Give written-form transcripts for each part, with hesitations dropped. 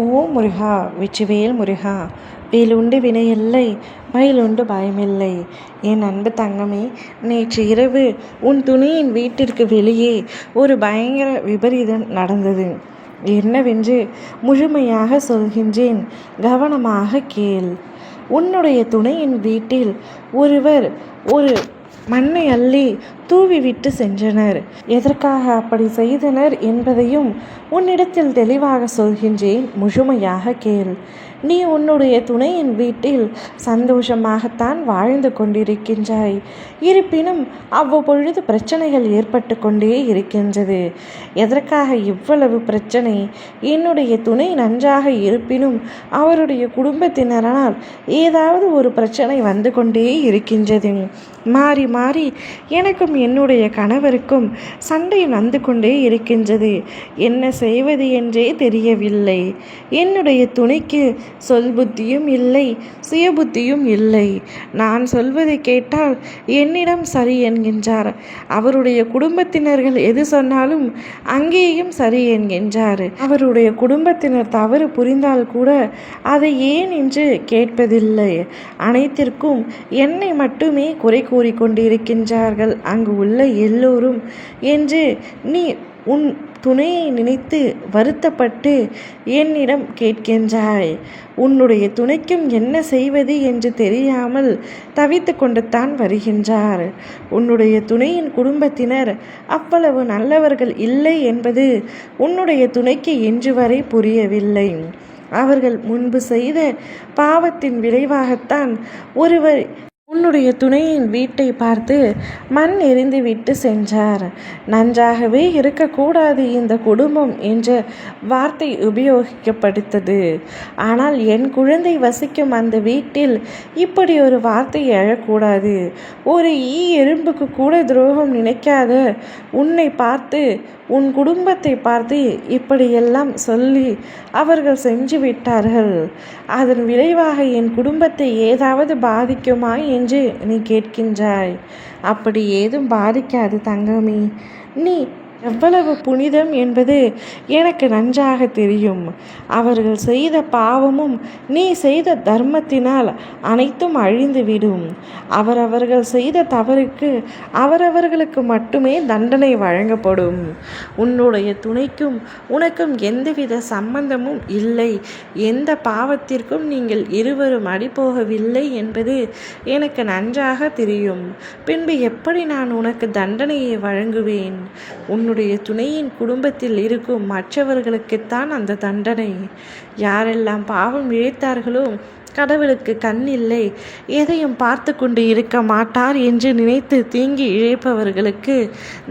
ஓ முருகா வெற்றிவேல் முருகா, வேலுண்டு வினையில்லை மயிலுண்டு பயமில்லை. என் அன்பு தங்கமே, நேற்று இரவு உன் துணையின் வீட்டிற்கு வெளியே ஒரு பயங்கர விபரீதம் நடந்தது. என்னவென்று முழுமையாக சொல்கின்றேன், கவனமாக கேள். உன்னுடைய துணையின் வீட்டில் ஒருவர் ஒரு மண்ணை அள்ளி தூவிவிட்டு சென்றனர். எதற்காக அப்படி செய்தனர் என்பதையும் உன்னிடத்தில் தெளிவாக சொல்கின்றேன், முழுமையாக கேள். நீ உன்னுடைய துணையின் வீட்டில் சந்தோஷமாகத்தான் வாழ்ந்து கொண்டிருக்கின்றாய். இருப்பினும் அவ்வப்பொழுது பிரச்சனைகள் ஏற்பட்டு கொண்டே இருக்கின்றது. எதற்காக இவ்வளவு பிரச்சனை? என்னுடைய துணை நன்றாக இருப்பினும் அவருடைய குடும்பத்தினரால் ஏதாவது ஒரு பிரச்சனை வந்து கொண்டே இருக்கின்றது. மாறி மாறி எனக்கும் என்னுடைய கணவருக்கும் சண்டை வந்து கொண்டே இருக்கின்றது. என்ன செய்வது என்றே தெரியவில்லை. என்னுடைய துணைக்கு சொல் புத்தியும் இல்லை, சுய புத்தியும் இல்லை. நான் சொல்வதை கேட்டால் என்னிடம் சரி என்கின்றார். அவருடைய குடும்பத்தினர்கள் எது சொன்னாலும் அங்கேயும் சரி என்கின்றார். அவருடைய குடும்பத்தினர் தவறு புரிந்தால் கூட அதை ஏன் என்று கேட்பதில்லை. அனைத்திற்கும் என்னை மட்டுமே குறை கூறிக்கொண்டிருக்கின்றார்கள் அங்கு உள்ள எல்லோரும் என்று நீ உன் துணையை நினைத்து வருத்தப்பட்டு என்னிடம் கேட்கின்றாய். உன்னுடைய துணைக்கும் என்ன செய்வது என்று தெரியாமல் தவித்து கொண்டு தான் வருகின்றார். உன்னுடைய துணையின் குடும்பத்தினர் அவ்வளவு நல்லவர்கள் இல்லை என்பது உன்னுடைய துணைக்கு இன்று வரை புரியவில்லை. அவர்கள் முன்பு செய்த பாவத்தின் விளைவாகத்தான் ஒருவர் உன்னுடைய துணையின் வீட்டை பார்த்து மண் எறிந்து விட்டு சென்றார். நன்றாகவே இருக்கக்கூடாது இந்த குடும்பம் என்ற வார்த்தை உபயோகிக்கப்படுத்தது. ஆனால் என் குழந்தை வசிக்கும் அந்த வீட்டில் இப்படி ஒரு வார்த்தை எழக்கூடாது. ஒரு எறும்புக்கு கூட துரோகம் நினைக்காத உன்னை பார்த்து, உன் குடும்பத்தை பார்த்து இப்படியெல்லாம் சொல்லி அவர்கள் செஞ்சு விட்டார்கள். அதன் விளைவாக என் குடும்பத்தை ஏதாவது பாதிக்குமா என்று நீ கேட்கின்றாய். அப்படி ஏதும் பாதிக்காது தங்கமே. நீ எவ்வளவு புனிதம் என்பது எனக்கு நன்றாக தெரியும். அவர்கள் செய்த பாவமும் நீ செய்த தர்மத்தினால் அனைத்தும் அழிந்துவிடும். அவரவர்கள் செய்த தவறுக்கு அவரவர்களுக்கு மட்டுமே தண்டனை வழங்கப்படும். உன்னுடைய துணைக்கும் உனக்கும் எந்தவித சம்பந்தமும் இல்லை. எந்த பாவத்திற்கும் நீங்கள் இருவரும் அடிபோகவில்லை என்பது எனக்கு நன்றாக தெரியும். பின்பு எப்படி நான் உனக்கு தண்டனையை வழங்குவேன்? உன்னுடைய துணையின் குடும்பத்தில் இருக்கும் மற்றவர்களுக்குத்தான் அந்த தண்டனை. யாரெல்லாம் பாவம் இழைத்தார்களோ, கடவுளுக்கு கண் இல்லை, எதையும் பார்த்து கொண்டு இருக்க மாட்டார் என்று நினைத்து தீங்கி இழைப்பவர்களுக்கு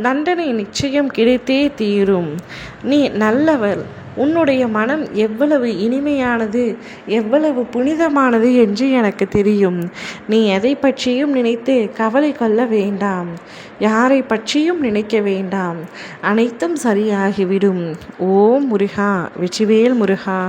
தண்டனை நிச்சயம் கிடைத்தே தீரும். நீ நல்லவர். உன்னுடைய மனம் எவ்வளவு இனிமையானது, எவ்வளவு புனிதமானது என்று எனக்கு தெரியும். நீ எதை பற்றியும் நினைத்து கவலை கொள்ள வேண்டாம். யாரை பற்றியும் நினைக்க வேண்டாம். அனைத்தும் சரியாகிவிடும். ஓம் முருகா வெற்றிவேல் முருகா.